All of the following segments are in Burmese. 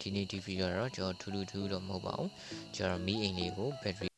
ဒီနေ့ဒီဗီဒီယိုတော့ကျွန်တော်ထူးတော့မဟုတ်ပါဘူးကျွန်တော်မီးအိမ်လေးကိုဘက်ထရီ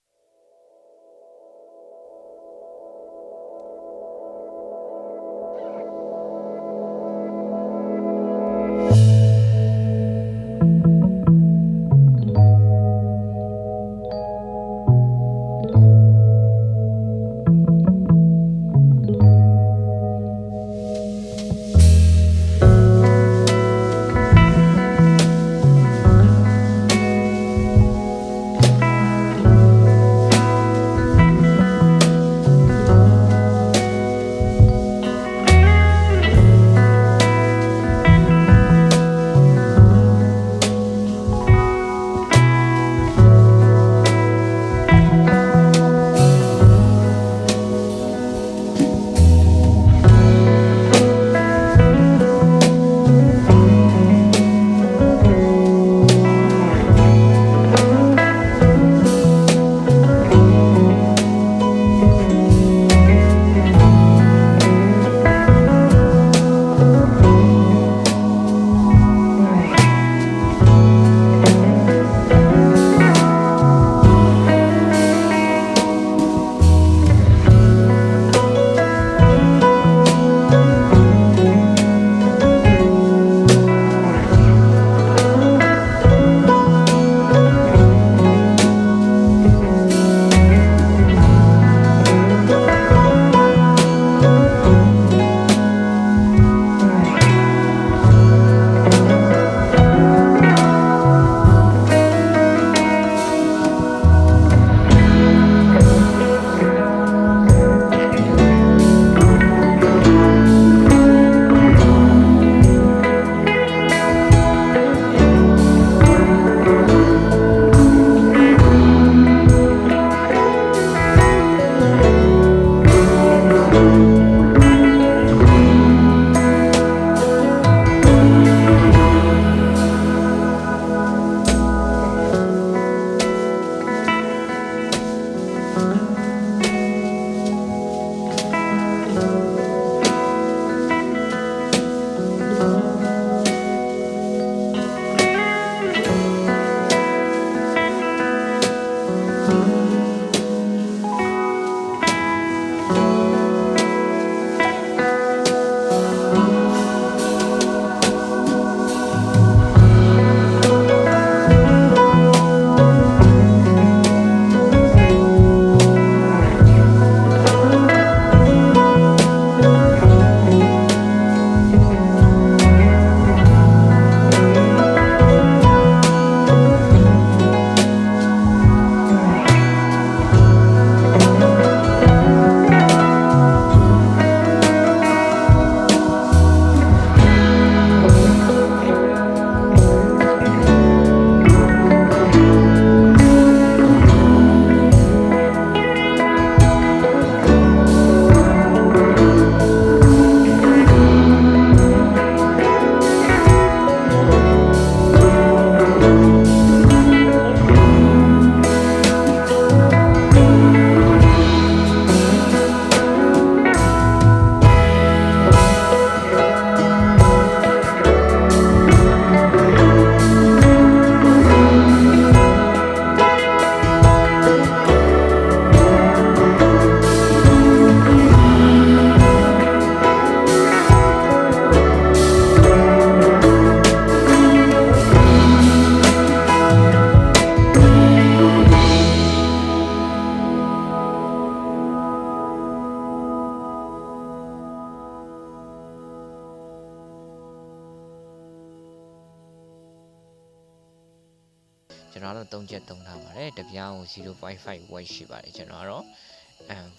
ကျွန်တော်တော့3ချက်သုံးထားပါတယ်တပြားကို0.5 watt ရှိပါတယ်ကျွန်တော်ကတော့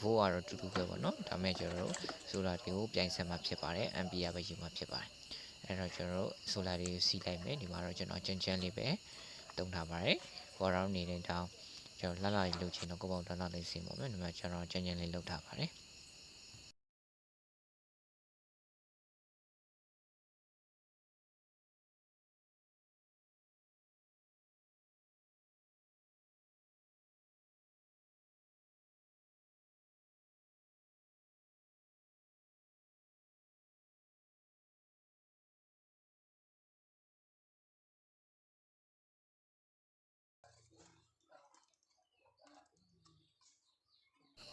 volt ကတော့တူတူပဲပေါ့နော်ဒါမဲ့ကျွန်တော်တို့ solar တွေကိုပြိုင်ဆက်မှာဖြစ်ပါတယ် ampere ပဲယူမှာဖြစ်ပါတယ်အဲ့တော့ကျွန်တော်တို့ solar တွေကိုစီးလိုက်မယ်ဒီမှာတော့ကျွန်တော်ချမ်းလေးပဲသုံးထားပါတယ် for round နေတဲ့တောင်းကျွန်တော်လှလှလေးလုပ်ချင်တော့ကိုပေါ့လှလှလေးစီးပါမယ်ဒီမှာကျွန်တော်ချမ်းလေးလုပ်ထားပါတယ်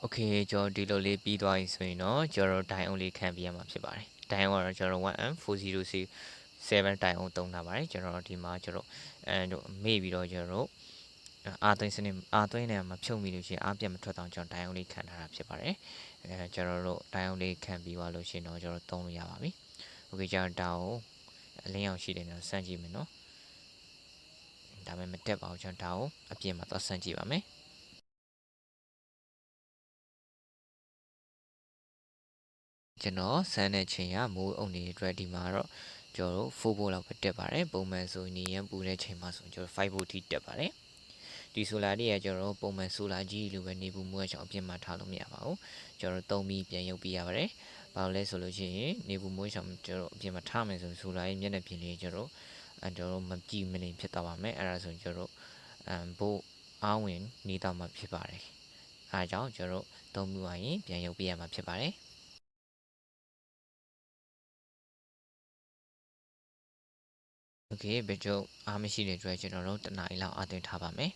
โอเคကျွန်တော်ဒီလိုလေးပြီးသွားပြီဆိုရင်တော့ကျွန်တော်ဒိုင်အုံးလေးခံပြရမှာဖြစ်ပါတယ်ဒိုင်အုံးကတော့ကျွန်တော် 1M40C7 ဒိုင်အုံးသုံးထားပါတယ်ကျွန်တော်ဒီမှာကျွန်တော်မေ့ပြီးတော့ကျွန်တော်အာသွင်းစနစ်အာသွင်းနေမှာဖြုတ်မိလို့ရှိရင်အားပြတ်မထွက်တော့ကျွန်တော်ဒိုင်အုံးလေးခံထားတာဖြစ်ပါတယ်ကျွန်တော်တို့ဒိုင်အုံးလေးခံပြီးသွားလို့ရှိရင်တော့ကျွန်တော်သုံးလို့ရပါပြီโอเคကျွန်တော်ဒါကိုအလင်းအောင်ရှိတယ်နော်စမ်းကြည့်မယ်နော်ဒါပေမဲ့မတက်ပါဘူးကျွန်တော်ဒါကိုအပြင်မှာသွားစမ်းကြည့်ပါမယ်ကျွန်တော်စမ်းတဲ့ချိန်ကမိုးအုံနေအတွက်ဒီမှာတော့ကျွန်တော်တို့4 volt လောက်ပဲတက်ပါတယ်ပုံမှန်ဆိုနေရန်ပူတဲ့ချိန်မှာဆိုကျွန်တော်5 volt ထိတက်ပါတယ်ဒီဆိုလာတွေကကျွန်တော်ပုံမှန်ဆိုလာကြီးလိုပဲနေပူမှုအကြောင်းအပြင်မှာထားလို့မရပါဘူးကျွန်တော်သုံးပြီးပြန်ရုပ်ပြရပါတယ်ဘာလို့လဲဆိုလို့ရှိရင်နေပူမှုအကြောင်းကျွန်တော်အပြင်မှာထားမယ်ဆိုဆိုလာရဲ့မျက်နှာပြင်လေးကျွန်တော်မကြည့်မနေဖြစ်သွားပါမယ်အဲ့ဒါဆိုကျွန်တော်ဘို့အားဝင်နေတော့မှာဖြစ်ပါတယ်အားကြောင့်ကျွန်တော်သုံးပြီးသွားရင်ပြန်ရုပ်ပြရမှာဖြစ်ပါတယ်โอเคဘယ်ကျုပ်အားမရှိတဲ့အတွက်ကျွန်တော်တို့တနားရီလောက်အသွင်းထားပါမယ်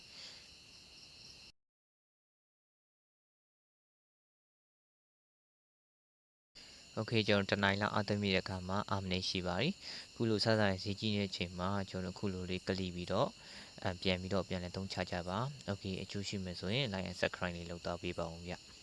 โอเคကျွန်တော်တနားရီလောက်အသွင်းမိတဲ့အခါမှာအာမနေရှိပါပြီခုလိုစစရစီကြီးတဲ့အချိန်မှာကျွန်တော်ခုလိုလေးကလီပြီးတော့ပြန်လဲသုံးချကြပါโอเคအကျိုးရှိမယ်ဆိုရင် like and subscribe လေးလုပ်တော့ပေးပါဦးဗျ